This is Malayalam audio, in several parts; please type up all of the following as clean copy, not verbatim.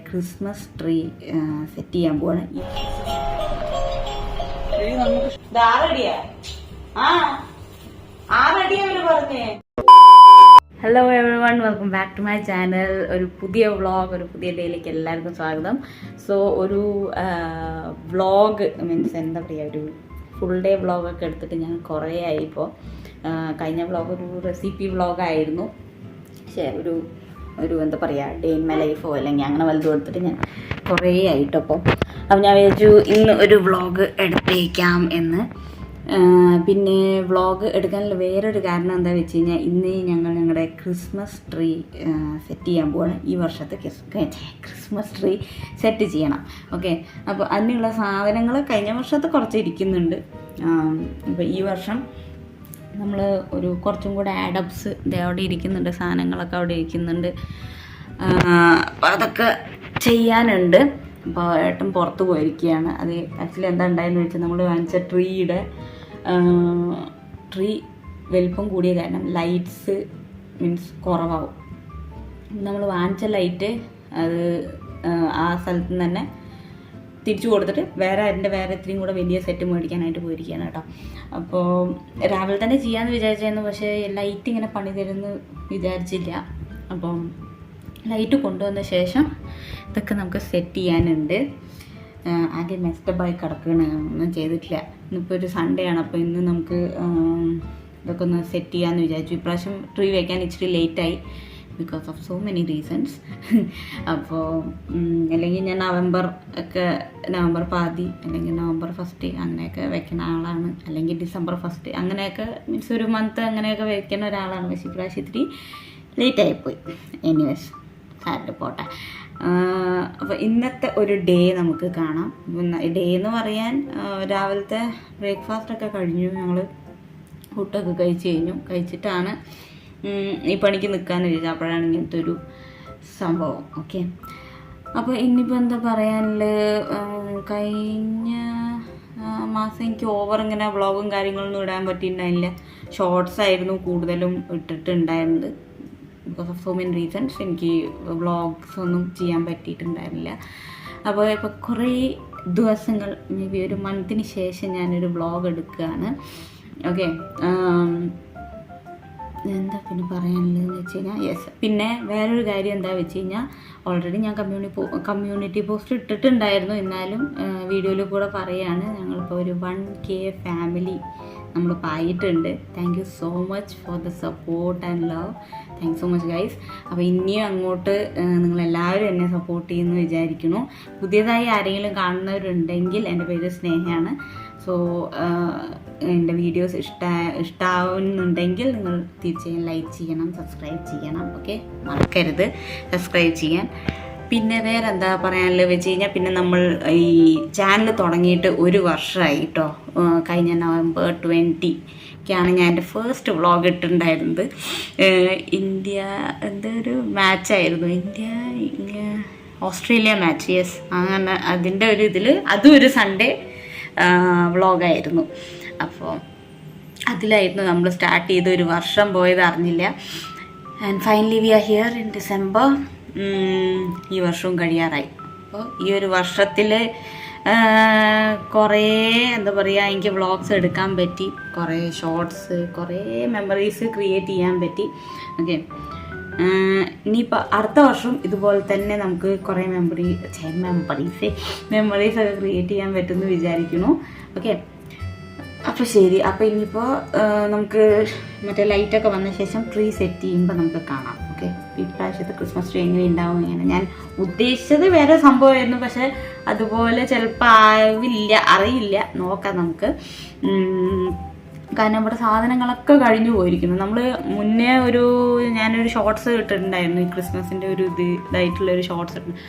ക്രിസ്മസ് ട്രീ സെറ്റ് ചെയ്യാൻ പോവാണ്. Hello everyone, welcome back to my channel. ഒരു പുതിയ വ്ളോഗ്, ഒരു പുതിയ ഡേയിലേക്ക് എല്ലാവർക്കും സ്വാഗതം. സോ ഒരു വ്ളോഗ് മീൻസ് എന്താ പറയുക, ഒരു ഫുൾ ഡേ വ്ളോഗൊക്കെ എടുത്തിട്ട് ഞാൻ കുറേ ആയി. ഇപ്പോൾ കഴിഞ്ഞ വ്ളോഗ് ഒരു റെസിപ്പി വ്ളോഗായിരുന്നു. പക്ഷേ ഒരു എന്താ പറയുക, ഡേ ഇൻ മൈ ലൈഫോ അല്ലെങ്കിൽ അങ്ങനെ വലുതും എടുത്തിട്ട് ഞാൻ കുറേ ആയിട്ടോ. അപ്പോൾ ഞാൻ വിചാരിച്ചു ഇന്ന് ഒരു വ്ളോഗ് എടുത്തേക്കാം എന്ന്. പിന്നെ വ്ളോഗ് എടുക്കാനുള്ള വേറൊരു കാരണം എന്താണെന്ന് വെച്ച് കഴിഞ്ഞാൽ, ഇന്ന് ഞങ്ങളുടെ ക്രിസ്മസ് ട്രീ സെറ്റ് ചെയ്യാൻ പോവാണ്. ഈ വർഷത്തെ ക്രിസ്മസ് ട്രീ സെറ്റ് ചെയ്യണം. ഓക്കെ, അപ്പോൾ അതിനുള്ള സാധനങ്ങൾ കഴിഞ്ഞ വർഷത്തെ കുറച്ച് ഇരിക്കുന്നുണ്ട്. അപ്പോൾ ഈ വർഷം നമ്മൾ ഒരു കുറച്ചും കൂടെ ആഡപ്സ് അവിടെ ഇരിക്കുന്നുണ്ട്, സാധനങ്ങളൊക്കെ അവിടെ ഇരിക്കുന്നുണ്ട്. അപ്പോൾ അതൊക്കെ ചെയ്യാനുണ്ട്. അപ്പോൾ ഏട്ടൻ പുറത്ത് പോയിരിക്കുകയാണ്. അത് ആക്ച്വലി എന്താ ഉണ്ടായെന്ന് വെച്ചാൽ, നമ്മൾ വാങ്ങിച്ച ട്രീ വലിപ്പം കൂടിയ കാരണം ലൈറ്റ്സ് മീൻസ് കുറവാകും. നമ്മൾ വാങ്ങിച്ച ലൈറ്റ് അത് ആ സ്ഥലത്ത് നിന്ന് തന്നെ തിരിച്ചു കൊടുത്തിട്ട് വേറെ ഇത്രയും കൂടെ വലിയ സെറ്റ് മേടിക്കാനായിട്ട് പോയിരിക്കുകയാണ് കേട്ടോ. അപ്പോൾ രാവിലെ തന്നെ ചെയ്യാമെന്ന് വിചാരിച്ചായിരുന്നു, പക്ഷേ ലൈറ്റ് ഇങ്ങനെ പണി തരുമെന്ന് വിചാരിച്ചില്ല. അപ്പം ലൈറ്റ് കൊണ്ടുവന്ന ശേഷം ഇതൊക്കെ നമുക്ക് സെറ്റ് ചെയ്യാനുണ്ട്. ആകെ മെസ്റ്റബായി കിടക്കുകയാണ്, ഒന്നും ചെയ്തിട്ടില്ല. ഇന്നിപ്പോൾ ഒരു സൺഡേ ആണ്, അപ്പോൾ ഇന്ന് നമുക്ക് ഇതൊക്കെ ഒന്ന് സെറ്റ് ചെയ്യാമെന്ന് വിചാരിച്ചു. ഇപ്രാവശ്യം ട്രീ വയ്ക്കാൻ ഇച്ചിരി ലേറ്റായി because of so many reasons. അപ്പോൾ അല്ലെങ്കിൽ ഞാൻ നവംബർ പാതി അല്ലെങ്കിൽ നവംബർ ഫസ്റ്റ് അങ്ങനെയൊക്കെ വെക്കുന്ന ആളാണ്, അല്ലെങ്കിൽ ഡിസംബർ ഫസ്റ്റ് അങ്ങനെയൊക്കെ മീൻസ് ഒരു മന്ത് അങ്ങനെയൊക്കെ വെക്കുന്ന ഒരാളാണ്. പക്ഷേ ഇപ്രാവശ്യം ഇത്തിരി ലേറ്റായിപ്പോയി. എനിവേസ് സാറിൻ്റെ പോട്ടെ. അപ്പോൾ ഇന്നത്തെ ഒരു ഡേ നമുക്ക് കാണാം. ഡേ എന്ന് പറയാൻ രാവിലത്തെ ബ്രേക്ക്ഫാസ്റ്റൊക്കെ കഴിഞ്ഞു, ഞങ്ങൾ ഫുഡൊക്കെ കഴിച്ചിട്ടാണ് ഈ പണിക്ക് നിൽക്കാമെന്ന് വിചാരിച്ചു. അപ്പോഴാണ് ഇങ്ങനത്തെ ഒരു സംഭവം. ഓക്കെ, അപ്പോൾ ഇനിയിപ്പോൾ എന്താ പറയാനുള്ളത്, കഴിഞ്ഞ മാസം എനിക്ക് ഇങ്ങനെ വ്ളോഗും കാര്യങ്ങളൊന്നും ഇടാൻ പറ്റിയിട്ടുണ്ടായില്ല. ഷോർട്സ് ആയിരുന്നു കൂടുതലും ഇട്ടിട്ടുണ്ടായിരുന്നത്. Because of so many reasons എനിക്ക് വ്ളോഗ്സ് ഒന്നും ചെയ്യാൻ പറ്റിയിട്ടുണ്ടായിരുന്നില്ല. അപ്പോൾ ഇപ്പോൾ കുറേ ദിവസങ്ങൾ, മേ ബി ഒരു മന്തിന് ശേഷം ഞാനൊരു വ്ളോഗ് എടുക്കുകയാണ്. ഓക്കെ, എന്താ പിന്നെ പറയാനുള്ളതെന്ന് വെച്ച് കഴിഞ്ഞാൽ, പിന്നെ വേറൊരു കാര്യം എന്താ വെച്ച് കഴിഞ്ഞാൽ, ഓൾറെഡി ഞാൻ കമ്മ്യൂണിറ്റി പോസ്റ്റ് ഇട്ടിട്ടുണ്ടായിരുന്നു. എന്നാലും വീഡിയോയിൽ കൂടെ പറയുകയാണ്, ഞങ്ങളിപ്പോൾ ഒരു 1K ഫാമിലി നമ്മളിപ്പോൾ ആയിട്ടുണ്ട്. Thank you so much for the support and love. Thank so much guys. അപ്പോൾ ഇനിയും അങ്ങോട്ട് നിങ്ങളെല്ലാവരും എന്നെ സപ്പോർട്ട് ചെയ്യുമെന്ന് വിചാരിക്കുന്നു. പുതിയതായി ആരെങ്കിലും കാണുന്നവരുണ്ടെങ്കിൽ, എൻ്റെ പേര് സ്നേഹയാണ്. സോ എൻ്റെ വീഡിയോസ് ഇഷ്ടമാവുന്നുണ്ടെങ്കിൽ നിങ്ങൾ തീർച്ചയായും ലൈക്ക് ചെയ്യണം, സബ്സ്ക്രൈബ് ചെയ്യണം. ഓക്കെ, മറക്കരുത് സബ്സ്ക്രൈബ് ചെയ്യാൻ. പിന്നെ വേറെ എന്താ പറയാനുള്ളത് വെച്ച് കഴിഞ്ഞാൽ, പിന്നെ നമ്മൾ ഈ ചാനൽ തുടങ്ങിയിട്ട് ഒരു വർഷമായി കേട്ടോ. കഴിഞ്ഞ നവംബർ 20-ക്കാണ് ഞാൻ എൻ്റെ ഫസ്റ്റ് വ്ളോഗ് ഇട്ടിട്ടുണ്ടായിരുന്നത്. എന്തൊരു മാച്ചായിരുന്നു, ഓസ്ട്രേലിയ മാച്ച്. യെസ്, അങ്ങനെ അതിൻ്റെ ഒരു ഇതിൽ അതും ഒരു സൺഡേ വ്ളോഗായിരുന്നു. അപ്പോൾ അതിലായിരുന്നു നമ്മൾ സ്റ്റാർട്ട് ചെയ്ത്. ഒരു വർഷം പോയത് അറിഞ്ഞില്ല. And finally we are here in December. ഈ വർഷവും കഴിയാറായി. അപ്പോൾ ഈ ഒരു വർഷത്തിൽ കുറേ എന്താ പറയുക, എനിക്ക് വ്ളോഗ്സ് എടുക്കാൻ പറ്റി, കുറേ ഷോർട്സ്, കുറേ മെമ്മറീസ് ക്രിയേറ്റ് ചെയ്യാൻ പറ്റി. ഓക്കെ, ഇനിയിപ്പോൾ അടുത്ത വർഷം ഇതുപോലെ തന്നെ നമുക്ക് കുറേ മെമ്മറീസൊക്കെ ക്രിയേറ്റ് ചെയ്യാൻ പറ്റുമെന്ന് വിചാരിക്കുന്നു. ഓക്കെ, അപ്പോൾ ശരി. അപ്പോൾ ഇനിയിപ്പോൾ നമുക്ക് മറ്റേ ലൈറ്റൊക്കെ വന്ന ശേഷം ട്രീ സെറ്റ് ചെയ്യുമ്പോൾ നമുക്ക് കാണാം. ഓക്കെ, ഇപ്രാവശ്യത്തെ ക്രിസ്മസ് ട്രീ എങ്ങനെ ഉണ്ടാവും ഇങ്ങനെ. ഞാൻ ഉദ്ദേശിച്ചത് വേറെ സംഭവമായിരുന്നു, പക്ഷേ അതുപോലെ ചിലപ്പോൾ അറിയില്ല, നോക്കാം നമുക്ക്. കാരണം ഇവിടെ സാധനങ്ങളൊക്കെ കഴിഞ്ഞു പോയിരിക്കുന്നു. നമ്മൾ മുന്നേ ഞാനൊരു ഷോർട്സ് ഇട്ടിട്ടുണ്ടായിരുന്നു, ഈ ക്രിസ്മസിൻ്റെ ഒരു ഇതായിട്ടുള്ളൊരു ഷോർട്സ് ഇട്ടിട്ടുണ്ട്.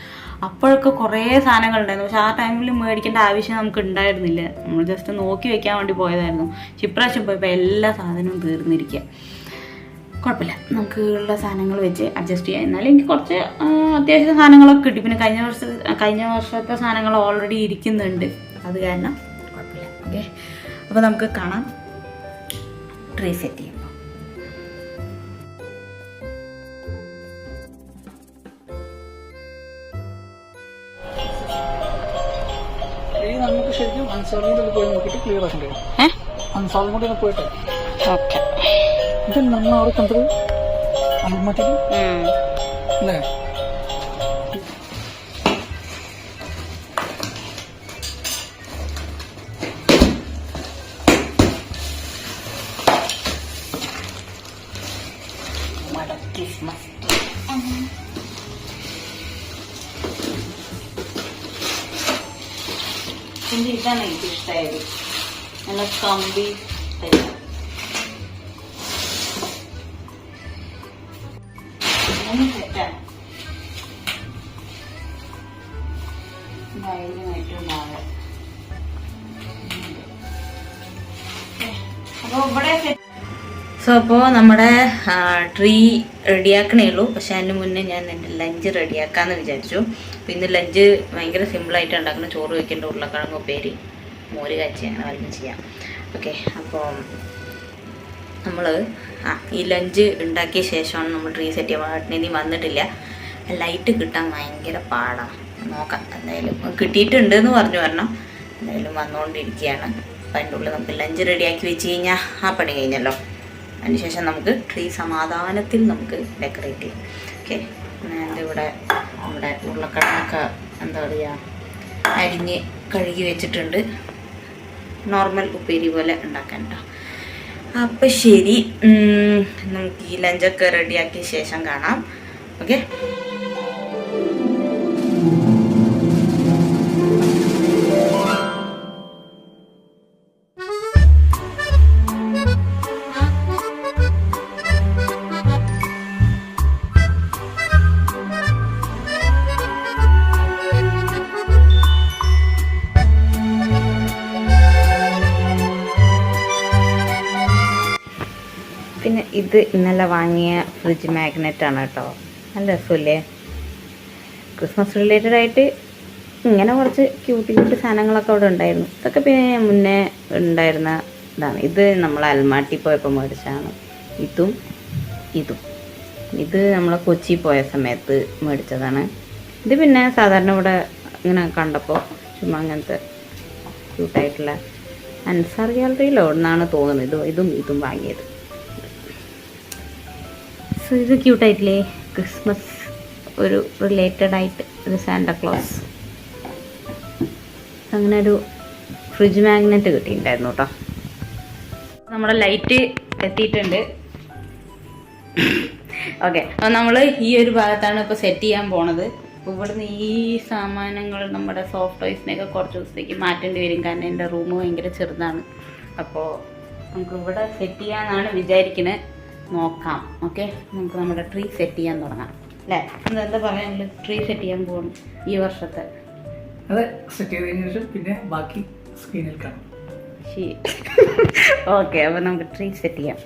അപ്പോഴൊക്കെ കുറേ സാധനങ്ങളുണ്ടായിരുന്നു, പക്ഷെ ആ ടൈമിൽ മേടിക്കേണ്ട ആവശ്യം നമുക്ക് ഉണ്ടായിരുന്നില്ല. നമ്മൾ ജസ്റ്റ് നോക്കി വെക്കാൻ വേണ്ടി പോയതായിരുന്നു. പക്ഷെ ഇപ്രാവശ്യം പോയപ്പോൾ എല്ലാ സാധനവും തീർന്നിരിക്കുക. കുഴപ്പമില്ല, നമുക്ക് ഉള്ള സാധനങ്ങൾ വെച്ച് അഡ്ജസ്റ്റ് ചെയ്യാം. എന്നാലും എനിക്ക് കുറച്ച് അത്യാവശ്യം സാധനങ്ങളൊക്കെ കിട്ടി. പിന്നെ കഴിഞ്ഞ വർഷത്തെ സാധനങ്ങൾ ഓൾറെഡി ഇരിക്കുന്നുണ്ട്, അത് കാരണം കുഴപ്പമില്ല. ഓക്കെ, അപ്പോൾ നമുക്ക് കാണാം ട്രീ സെറ്റ് ചെയ്യുമ്പോൾ. നമുക്ക് ശരിക്കും അൻസാറും കൂടി പോയി നോക്കിയിട്ട് ക്ലിയർ ആക്കണ്ടേ? അൻസാറും കൂടി ഒന്ന് പോയിട്ട് ഓക്കെ. ഇത് നമ്മൾ അവിടെ കണ്ടത് അൽമട്ടിൽ അല്ലേ? പിന്നെ ഇതാണ് എനിക്ക് ഇഷ്ടമായത്, നല്ല കമ്പി സെറ്റാണ്. അപ്പോൾ നമ്മുടെ ട്രീ റെഡിയാക്കണേ ഉള്ളൂ. പക്ഷെ അതിന് മുന്നേ ഞാൻ എൻ്റെ ലഞ്ച് റെഡിയാക്കാമെന്ന് വിചാരിച്ചു. അപ്പോൾ ഇന്ന് ലഞ്ച് ഭയങ്കര സിമ്പിളായിട്ട് ഉണ്ടാക്കുന്ന ചോറ് വയ്ക്കേണ്ട ഉരുളക്കിഴങ്ങ് ഉപ്പേരി, മോര് കാച്ചി, അങ്ങനെ വല്ലതും ചെയ്യാം. ഓക്കെ, അപ്പോൾ നമ്മൾ ഈ ലഞ്ച് ഉണ്ടാക്കിയ ശേഷമാണ് നമ്മൾ ട്രീ സെറ്റ് ചെയ്യാൻ. ഏട്ടനീ വന്നിട്ടില്ല, ലൈറ്റ് കിട്ടാൻ ഭയങ്കര പാടാണ്. നോക്കാം, എന്തായാലും കിട്ടിയിട്ടുണ്ട് എന്ന് പറഞ്ഞു വരണം. എന്തായാലും വന്നുകൊണ്ടിരിക്കുകയാണ്. അപ്പം അതിൻ്റെ ഉള്ളിൽ നമുക്ക് ലഞ്ച് റെഡിയാക്കി വെച്ച് കഴിഞ്ഞാൽ ആ പണി കഴിഞ്ഞല്ലോ. അതിനുശേഷം നമുക്ക് ട്രീ സമാധാനത്തിൽ നമുക്ക് ഡെക്കറേറ്റ് ചെയ്യാം. ഓക്കെ, ഇവിടെ നമ്മുടെ ഉരുളക്കിഴങ്ങൊക്കെ എന്താ പറയുക അരിഞ്ഞ് കഴുകി വെച്ചിട്ടുണ്ട്, നോർമൽ ഉപ്പേരി പോലെ ഉണ്ടാക്കാൻ കേട്ടോ. അപ്പം ശരി, നമുക്ക് ഈ ലഞ്ചൊക്കെ റെഡിയാക്കിയ ശേഷം കാണാം. ഓക്കെ, പിന്നെ ഇത് ഇന്നലെ വാങ്ങിയ ഫ്രിഡ്ജ് മാഗ്നറ്റാണ് കേട്ടോ. നല്ല രസമില്ലേ? ക്രിസ്മസ് റിലേറ്റഡ് ആയിട്ട് ഇങ്ങനെ കുറച്ച് ക്യൂട്ടി സാധനങ്ങളൊക്കെ അവിടെ ഉണ്ടായിരുന്നു. ഇതൊക്കെ പിന്നെ മുന്നേ ഉണ്ടായിരുന്ന ഇതാണ്. ഇത് നമ്മൾ അൽമാട്ടി പോയപ്പോൾ മേടിച്ചതാണ്. ഇത് നമ്മൾ കൊച്ചി പോയ സമയത്ത് മേടിച്ചതാണ്. ഇത് പിന്നെ സാധാരണ ഇവിടെ ഇങ്ങനെ കണ്ടപ്പോൾ ചുമ്മാ അങ്ങനത്തെ ക്യൂട്ടായിട്ടുള്ള അൻസാർ ഗാലറിയിലോ ഒന്നാണ് തോന്നുന്നത്. ഇതും വാങ്ങിയത്. സോ ഇത് ക്യൂട്ടായിട്ടില്ലേ? ക്രിസ്മസ് ഒരു റിലേറ്റഡ് ആയിട്ട് ഒരു സാന്റാക്ലോസ്. അങ്ങനെ ഒരു ഫ്രിഡ്ജ് മാഗ്നറ്റ് കിട്ടിയിട്ടുണ്ടായിരുന്നു കേട്ടോ. നമ്മുടെ ലൈറ്റ് എത്തിയിട്ടുണ്ട്. ഓക്കെ, അപ്പോൾ നമ്മൾ ഈ ഒരു ഭാഗത്താണ് ഇപ്പോൾ സെറ്റ് ചെയ്യാൻ പോണത്. അപ്പോൾ ഇവിടുന്ന് ഈ സാമാനങ്ങൾ നമ്മുടെ സോഫ്റ്റ് ടോയ്സിനെയൊക്കെ കുറച്ച് ദിവസത്തേക്ക് മാറ്റേണ്ടി വരും, കാരണം എൻ്റെ റൂം ഭയങ്കര ചെറുതാണ്. അപ്പോൾ നമുക്ക് ഇവിടെ സെറ്റ് ചെയ്യാനാണ് വിചാരിക്കുന്നത്. നോക്കാം. ഓക്കെ, നമുക്ക് നമ്മുടെ ട്രീ സെറ്റ് ചെയ്യാൻ തുടങ്ങാം അല്ലേ? എന്താ പറയാനുള്ളത്? ട്രീ സെറ്റ് ചെയ്യാൻ പോകുന്നു ഈ വർഷത്തെ. അതെ, സെറ്റ് ചെയ്തതിനു ശേഷം പിന്നെ ബാക്കി സ്ക്രീനിൽ കാണാം. ഓക്കെ, അപ്പോൾ നമുക്ക് ട്രീ സെറ്റ് ചെയ്യാം.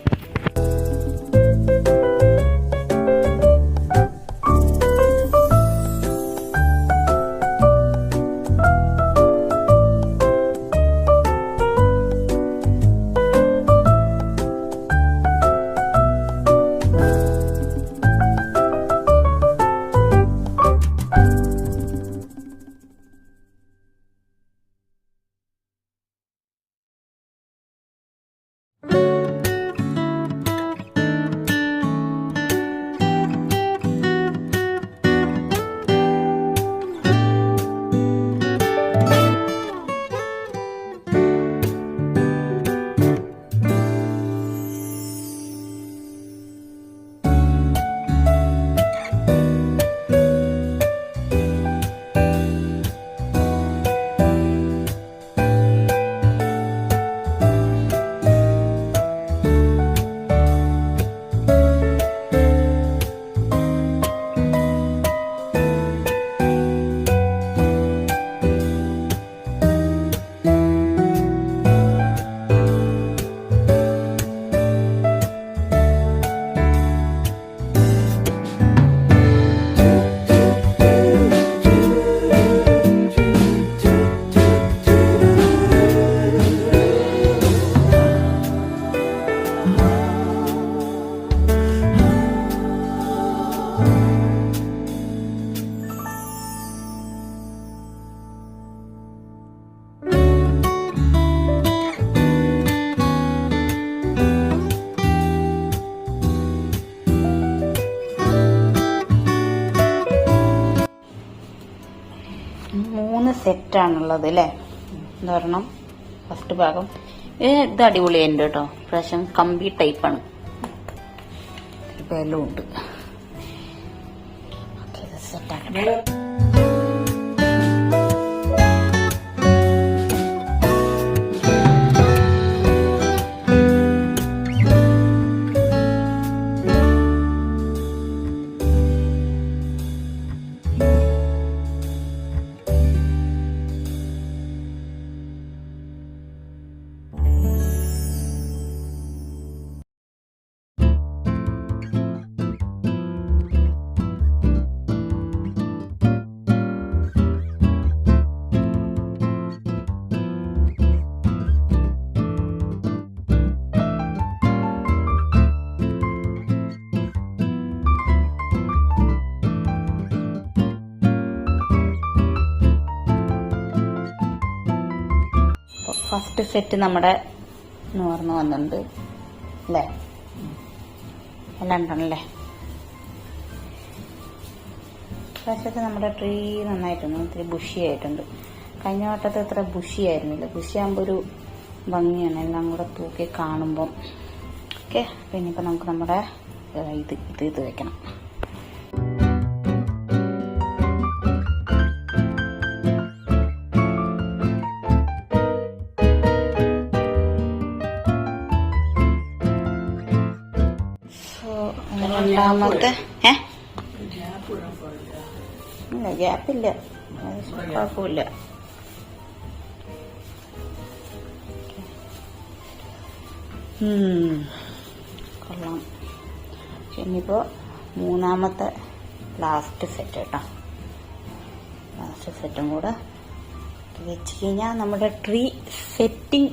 സെറ്റാണുള്ളത് അല്ലേ. ഇതൊരെണ്ണം ഫസ്റ്റ് ഭാഗം. ഇത് അടിപൊളിയുണ്ട് കേട്ടോ. പ്രാവശ്യം കമ്പി ടൈപ്പാണ്. എല്ലാം ഉണ്ട്. സെറ്റാക്കട്ടെ. ഫസ്റ്റ് സെറ്റ് നമ്മുടെ നൂർന്ന് വന്നിട്ടുണ്ട് അല്ലേ. എല്ലാം ഉണ്ടല്ലേ. ഫസ്റ്റത്തെ നമ്മുടെ ട്രീ നന്നായിട്ടുണ്ട്. ഇത്തിരി ബുഷി ആയിട്ടുണ്ട്. കഴിഞ്ഞ വട്ടത്തെ ഇത്ര ബുഷി ആയിരുന്നില്ല. ബുഷി ആകുമ്പോൾ ഒരു ഭംഗിയാണ് എല്ലാം കൂടെ തൂക്കി കാണുമ്പം. ഓക്കെ, പിന്നെ ഇപ്പം നമുക്ക് നമ്മുടെ ഇത് വെക്കണം. രണ്ടാമത്തെ ഇല്ല, ഗ്യാപ്പില്ല, കുഴപ്പമില്ല. കൊള്ളാം. ഇനിയിപ്പോ മൂന്നാമത്തെ ലാസ്റ്റ് സെറ്റ് കേട്ടോ. ലാസ്റ്റ് സെറ്റും കൂടെ വെച്ച് കഴിഞ്ഞാൽ നമ്മുടെ ട്രീ സെറ്റിംഗ്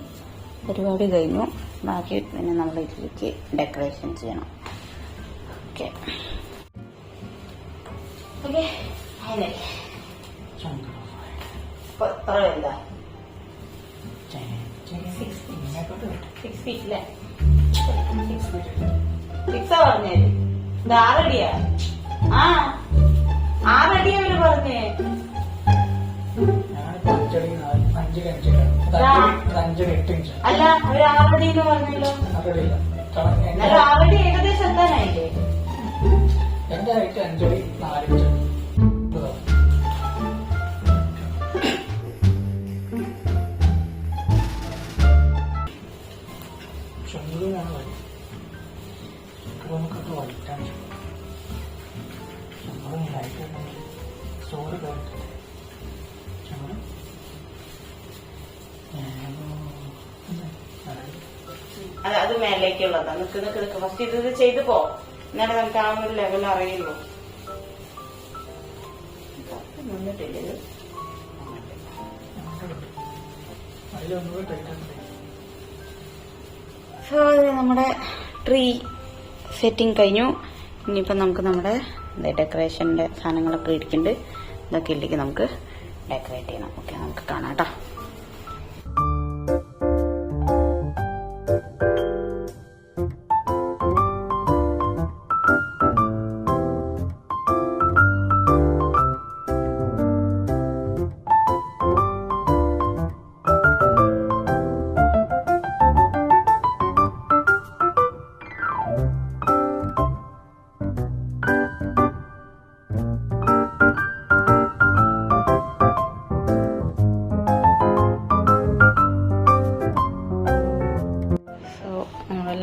പരിപാടി കഴിഞ്ഞു. ബാക്കി പിന്നെ നമ്മൾ ഇതിലേക്ക് ഡെക്കറേഷൻ ചെയ്യണം. ഓക്കെ ഓക്കെ എത്ര 6 ഫീറ്റ് അല്ലേ? 6 പറഞ്ഞേ. ഇത് 6 അടിയാ? 6 അടിയാ അവര് പറഞ്ഞേ. അല്ല, അവര് 6 അടി എന്ന് പറഞ്ഞല്ലോ. എന്നാലും 6 അടി ഏകദേശം എത്താനായില്ലേ? എന്റെ ഹൈറ്റ് 5 അടി 4 ഇഞ്ച്. ചുമലിനാണ് വഴി. നമുക്കൊക്കെ വൈറ്റാണ്. ചുമലും ലൈറ്റ് സ്റ്റോറി കയറിട്ട് ചുമലും അത് മേലേക്കുള്ളതാ. നിക്ക് ഫസ്റ്റ് ഇത് ചെയ്തു പോ. എന്നാലും നമുക്ക് ആ ഒരു ലെവൽ അറിയുള്ളൂ. നിന്നിട്ടില്ല ഇത്. സോ നമ്മുടെ ട്രീ സെറ്റിംഗ് കഴിഞ്ഞു. ഇനിയിപ്പം നമുക്ക് നമ്മുടെ ഡെക്കറേഷൻ്റെ സാധനങ്ങളൊക്കെ ഇരിക്കുന്നുണ്ട്. ഇതൊക്കെ ഇല്ലെങ്കിൽ നമുക്ക് ഡെക്കറേറ്റ് ചെയ്യണം. ഓക്കെ, നമുക്ക് കാണാം കേട്ടോ.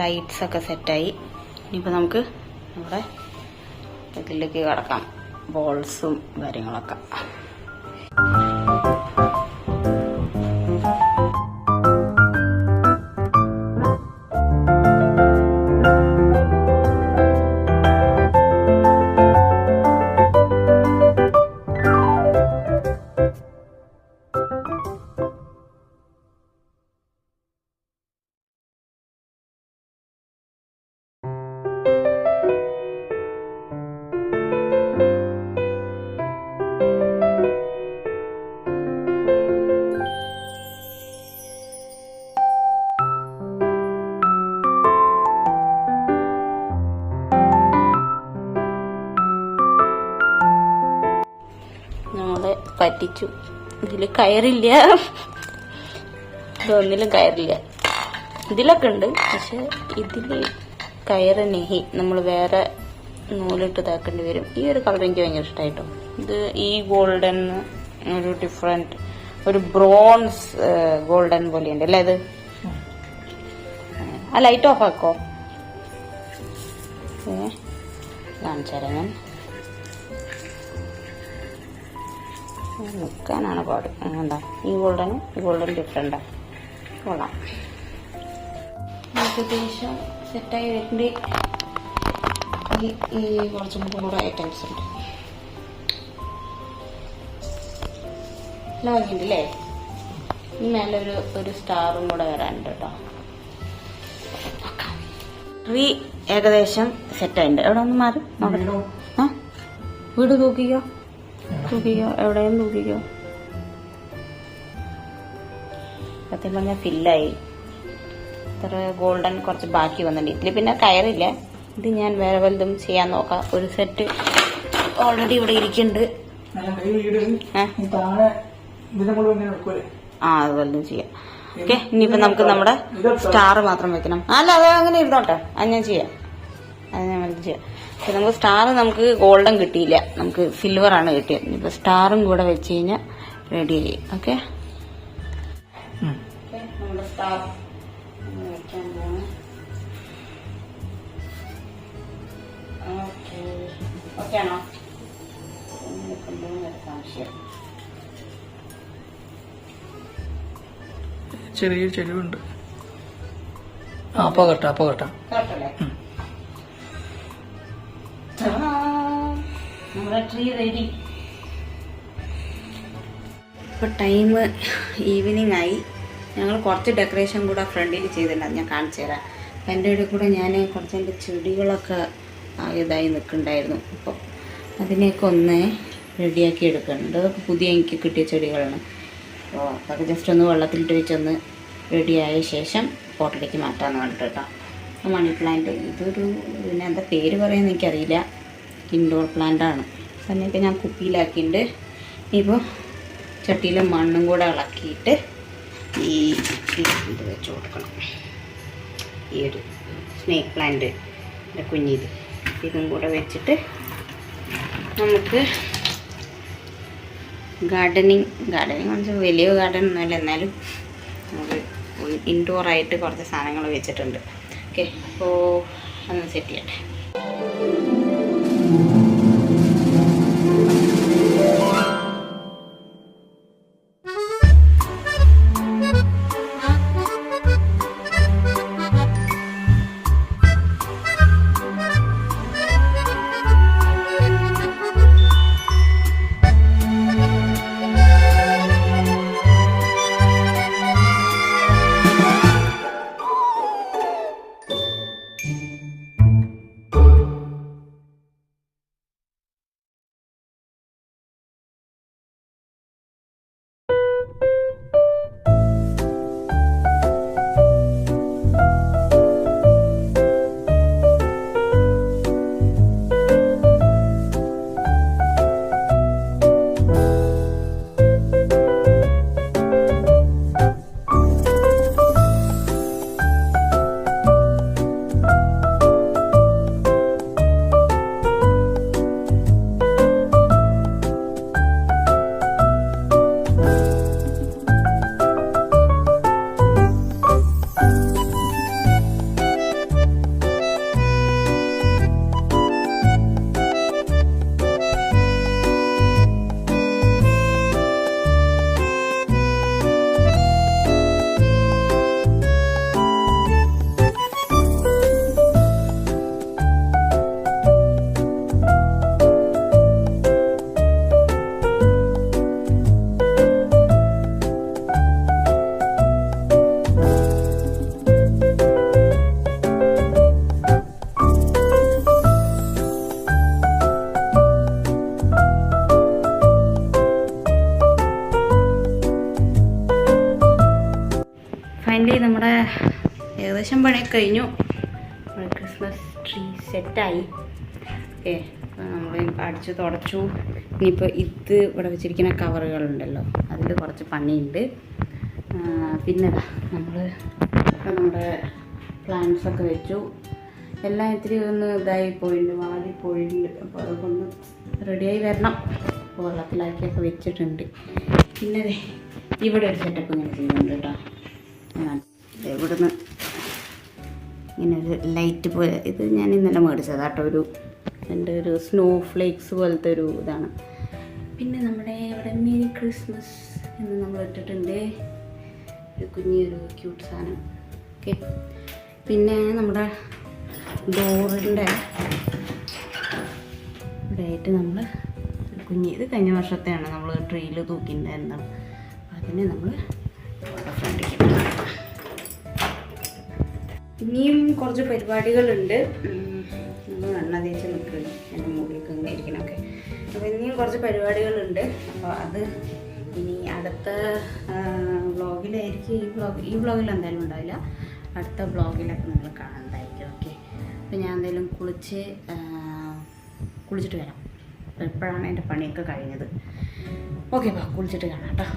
ലൈറ്റ്സ് ഒക്കെ സെറ്റായി. ഇനിയിപ്പോൾ നമുക്ക് നമ്മുടെ ഇതിലേക്ക് കിടക്കാം. ബോൾസും കാര്യങ്ങളൊക്കെ. പറ്റിച്ചു. ഇതിൽ കയറില്ല, ഇതൊന്നിലും കയറില്ല. ഇതിലൊക്കെ ഉണ്ട്, പക്ഷെ ഇതിൽ കയറ് നെഹി, നമ്മൾ വേറെ നൂലിട്ട് ഇതാക്കേണ്ടി വരും. ഈ ഒരു കളർ എനിക്ക് ഭയങ്കര ഇഷ്ടമായിട്ടോ. ഇത് ഈ ഗോൾഡൻ ഒരു ഡിഫറെന്റ് ഒരു ബ്രോൺസ് ഗോൾഡൻ പോലെയുണ്ട് അല്ലേ ഇത്. ആ ലൈറ്റ് ഓഫ് ആക്കോ, കാണിച്ചാരാ ഞാൻ. നിൽക്കാനാണ് പാട്. എന്താ ഈ ഗോൾഡൻ ഡിഫറെന്റാ, കൊള്ളാം. ഏകദേശം സെറ്റായി വരുന്നുണ്ട്. ഈ കുറച്ചും കൂടെ ഐറ്റംസ് ഉണ്ട്. നല്ല ഭംഗിയുണ്ട് അല്ലേ. ഇനി മേലെ ഒരു സ്റ്റാറും കൂടെ വരാനുണ്ട് കേട്ടോ. ട്രീ ഏകദേശം സെറ്റായിട്ടുണ്ട്. എവിടെ ഒന്ന് മാറി നോക്കട്ടെ. ആ വീട് തൂക്കിക്കോ, എവിടെയും തൂക്കിക്കോ. സത്യം പറഞ്ഞാൽ ഫില്ലായി. ഇത്ര ഗോൾഡൻ കുറച്ച് ബാക്കി വന്നിട്ടുണ്ട്. ഇതിൽ പിന്നെ കയറില്ല. ഇത് ഞാൻ വേറെ വലുതും ചെയ്യാൻ നോക്കാം. ഒരു സെറ്റ് ഓൾറെഡി ഇവിടെ ഇരിക്കുന്നുണ്ട്. ആ അത് വലുതും ചെയ്യാം. ഓക്കെ, ഇനിയിപ്പോ നമുക്ക് നമ്മുടെ സ്റ്റാർ മാത്രം വെക്കണം. അല്ല അത് അങ്ങനെ ഇരുന്നോട്ടെ, അത് ഞാൻ ചെയ്യാം. നമുക്ക് സ്റ്റാർ നമുക്ക് ഗോൾഡൻ കിട്ടിയില്ല, നമുക്ക് സിൽവർ ആണ് കിട്ടിയത്. ഇനിയിപ്പോ സ്റ്റാറും കൂടെ വെച്ച് കഴിഞ്ഞാൽ റെഡി ആയി. ഓക്കെ, നമ്മുടെ സ്റ്റാർ വെക്കാൻ പോവാണ്. ഓക്കെ ആണോ? സംശയം. ചെറിയ ചെരുവുണ്ട്. അപ്പൊ കട്ടാ കേട്ടല്ലേ? നമ്മുടെ ട്രീ റെഡി. ഇപ്പൊ ടൈം ഈവനിങ് ആയി. ഞങ്ങൾ കുറച്ച് ഡെക്കറേഷൻ കൂടെ ഫ്രണ്ടിൽ ചെയ്തിട്ടുണ്ട്, ഞാൻ കാണിച്ചു തരാം. അപ്പം എൻ്റെ ഇടയിൽ കൂടെ ഞാൻ കുറച്ച് എൻ്റെ ചെടികളൊക്കെ ഇതായി നിൽക്കുന്നുണ്ടായിരുന്നു. അപ്പോൾ അതിനെയൊക്കെ ഒന്ന് റെഡിയാക്കി എടുക്കുന്നുണ്ട്. അതൊക്കെ പുതിയ എനിക്ക് കിട്ടിയ ചെടികളാണ്. അപ്പോൾ അതൊക്കെ ജസ്റ്റ് ഒന്ന് വെള്ളത്തിലിട്ട് വെച്ചൊന്ന് റെഡിയായ ശേഷം പോട്ടിലേക്ക് മാറ്റാമെന്ന് പറഞ്ഞിട്ട് കേട്ടോ. മണി പ്ലാന്റ് ഇതൊരു പിന്നെ എന്താ പേര് പറയുന്നത് എനിക്കറിയില്ല. ഇൻഡോർ പ്ലാന്റാണ്. അതിനൊക്കെ ഞാൻ കുപ്പിയിലാക്കിയിട്ടുണ്ട്. ഇപ്പോൾ ചട്ടിയിൽ മണ്ണും കൂടെ ഇളക്കിയിട്ട് ഈ ഇത് വെച്ച് കൊടുക്കണം. ഈ ഒരു സ്നേക്ക് പ്ലാന്റ് കുഞ്ഞിത് ഇതും കൂടെ വെച്ചിട്ട് നമുക്ക് ഗാർഡനിങ് വെച്ചാൽ വലിയ ഗാർഡൻ ഒന്നുമല്ല, എന്നാലും നമുക്ക് ഇൻഡോറായിട്ട് കുറച്ച് സാധനങ്ങൾ വെച്ചിട്ടുണ്ട്. ഓക്കെ, അപ്പോൾ ഒന്ന് സെറ്റ് ചെയ്യട്ടെ. ഫൈനലി നമ്മുടെ ഏകദേശം പണിയൊക്കെ കഴിഞ്ഞു. ക്രിസ്മസ് ട്രീ സെറ്റായി. ഓക്കെ, നമ്മൾ അടിച്ചു തുടച്ചു. ഇനിയിപ്പോൾ ഇത് ഇവിടെ വെച്ചിരിക്കുന്ന കവറുകളുണ്ടല്ലോ, അതിൽ കുറച്ച് പണിയുണ്ട്. പിന്നെ നമ്മുടെ പ്ലാന്റ്സൊക്കെ വെച്ചു. എല്ലാം ഇത്തിരി ഒന്ന് ഇതായി പോയിട്ടുണ്ട്, വാടിപ്പോയിട്ടുണ്ട്. അപ്പോൾ അതൊക്കെ ഒന്ന് റെഡിയായി വരണം. അപ്പോൾ വെള്ളത്തിലാക്കിയൊക്കെ വെച്ചിട്ടുണ്ട്. പിന്നെ ഇവിടെ ഒരു സെറ്റപ്പ് ഇങ്ങനെ ചെയ്യുന്നുണ്ട് കേട്ടോ. ഇവിടുന്ന് ഇങ്ങനെ ഒരു ലൈറ്റ് പോലെ, ഇത് ഞാൻ ഇന്നലെ മേടിച്ചതാട്ടോ. എൻ്റെ ഒരു സ്നോ ഫ്ലേക്സ് പോലത്തെ ഒരു ഇതാണ്. പിന്നെ നമ്മുടെ ഇവിടെ മേരി ക്രിസ്മസ് എന്ന് നമ്മൾ ഇട്ടിട്ടുണ്ട്, ഒരു കുഞ്ഞൊരു ക്യൂട്ട് സാധനം. ഓക്കെ, പിന്നെ നമ്മുടെ ഡോറിൻ്റെ ഇവിടെ ആയിട്ട് നമ്മൾ ഒരു കുഞ്ഞ്, ഇത് കഴിഞ്ഞ വർഷത്തെയാണ് നമ്മൾ ട്രീയിൽ തൂക്കിയിട്ടുണ്ടായിരുന്നത്. അതിനെ നമ്മൾ ഫ്രണ്ടിലേക്ക്. ഇനിയും കുറച്ച് പരിപാടികളുണ്ട്. നമ്മൾ എണ്ണ തേച്ച് നിൽക്കുകയാണ്, എൻ്റെ മുകളിലേക്ക് ഇങ്ങനെ ഇരിക്കണമൊക്കെ. അപ്പോൾ ഇനിയും കുറച്ച് പരിപാടികളുണ്ട്. അപ്പോൾ അത് ഇനി അടുത്ത വ്ളോഗിലായിരിക്കും. ഈ വ്ളോഗിൽ എന്തായാലും ഉണ്ടാവില്ല, അടുത്ത വ്ളോഗിലൊക്കെ നിങ്ങൾ കാണുന്നതായിരിക്കും. ഓക്കെ, അപ്പോൾ ഞാൻ എന്തായാലും കുളിച്ചിട്ട് വരാം. അപ്പോൾ എപ്പോഴാണ് എൻ്റെ പണിയൊക്കെ കഴിഞ്ഞത്. ഓക്കെ, അപ്പോൾ കുളിച്ചിട്ട് കാണാം കേട്ടോ.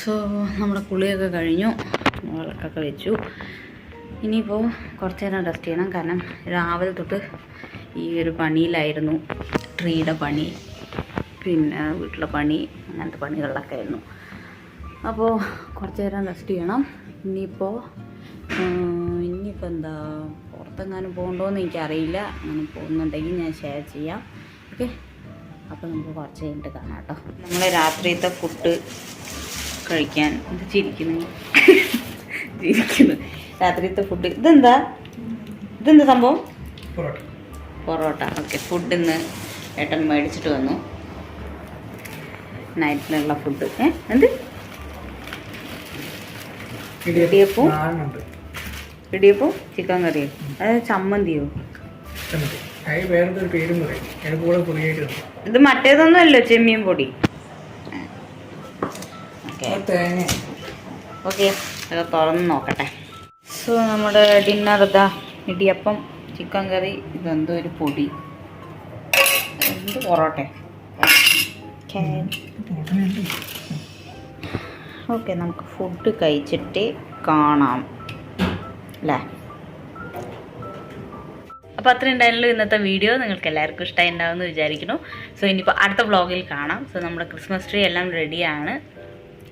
സോ നമ്മുടെ കുളിയൊക്കെ കഴിഞ്ഞു, വിളക്കൊക്കെ വെച്ചു. ഇനിയിപ്പോൾ കുറച്ച് നേരം റെസ്റ്റ് ചെയ്യണം. കാരണം രാവിലെ തൊട്ട് ഈ ഒരു പണിയിലായിരുന്നു. ട്രീയുടെ പണി, പിന്നെ വീട്ടിലെ പണി, അങ്ങനത്തെ പണികളിലൊക്കെ ആയിരുന്നു. അപ്പോൾ കുറച്ച് നേരം റെസ്റ്റ് ചെയ്യണം. ഇനിയിപ്പോൾ എന്താ പുറത്തെങ്ങാനും പോകണ്ടോയെന്ന് എനിക്കറിയില്ല. അങ്ങനെ പോകുന്നുണ്ടെങ്കിൽ ഞാൻ ഷെയർ ചെയ്യാം. ഓക്കെ, അപ്പോൾ നമുക്ക് കുറച്ച് കഴിഞ്ഞിട്ട് കാണാം കേട്ടോ. നമ്മൾ രാത്രിയത്തെ ഫുഡ് കഴിക്കാൻ ചിരിക്കുന്നു രാത്രിയത്തെ ഫുഡ്. ഇതെന്താ സംഭവം? പൊറോട്ട. ഓക്കെ, ഫുഡ് ഇന്ന് ഏട്ടൻ മേടിച്ചിട്ട് വന്നു, നൈറ്റിലുള്ള ഫുഡ്. എന്ത് ഇടിയപ്പവും ചിക്കൻ കറിയും, അതായത് ചമ്മന്തിയോ? ഇത് മറ്റേതൊന്നും അല്ലോ, ചെമ്മീൻ പൊടി. ഓക്കെ, അത് തുറന്ന് നോക്കട്ടെ. സോ നമ്മുടെ ഡിന്നർ ഇതാ, ഇടിയപ്പം, ചിക്കൻ കറി, ഇതെന്തോ ഒരു പൊടി, എന്ത് പൊറോട്ട. ഓക്കെ, നമുക്ക് ഫുഡ് കഴിച്ചിട്ട് കാണാം അല്ലേ. അപ്പോൾ അത്ര ഉണ്ടായിരുന്നല്ലോ ഇന്നത്തെ വീഡിയോ. നിങ്ങൾക്ക് എല്ലാവർക്കും ഇഷ്ടമായി ഉണ്ടാവുമെന്ന് വിചാരിക്കുന്നു. സോ ഇനിയിപ്പോൾ അടുത്ത വ്ളോഗിൽ കാണാം. സോ നമ്മുടെ ക്രിസ്മസ് ട്രീ എല്ലാം റെഡിയാണ്.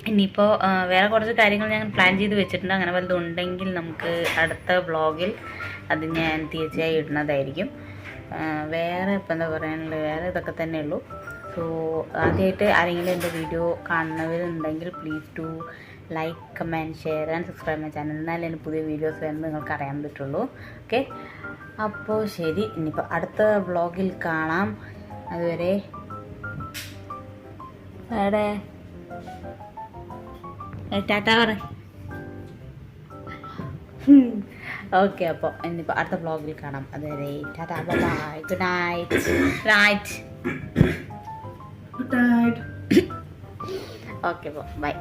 ഇനിയിപ്പോൾ വേറെ കുറച്ച് കാര്യങ്ങൾ ഞാൻ പ്ലാൻ ചെയ്ത് വെച്ചിട്ടുണ്ട്. അങ്ങനെ വല്ലതും ഉണ്ടെങ്കിൽ നമുക്ക് അടുത്ത വ്ളോഗിൽ അത് ഞാൻ തീർച്ചയായും ഇടുന്നതായിരിക്കും. വേറെ ഇപ്പം എന്താ പറയാനുള്ളത്, വേറെ ഇതൊക്കെ തന്നെ ഉള്ളൂ. സോ ആദ്യമായിട്ട് ആരെങ്കിലും എൻ്റെ വീഡിയോ കാണുന്നവരുണ്ടെങ്കിൽ please to like comment share and subscribe my channel. എന്നാലും എനിക്ക് പുതിയ വീഡിയോസ് വരുന്നത് നിങ്ങൾക്ക് അറിയാൻ പറ്റുള്ളൂ. ഓക്കെ, അപ്പോൾ ശരി, ഇനിയിപ്പോൾ അടുത്ത വ്ളോഗിൽ കാണാം. അതുവരെ ടാറ്റ പറ. ഓക്കെ, അപ്പോൾ ഇനിയിപ്പോൾ അടുത്ത വ്ളോഗിൽ കാണാം. അതുവരെ tata, bye, good night. Good night. Okay, അപ്പോൾ ബൈ.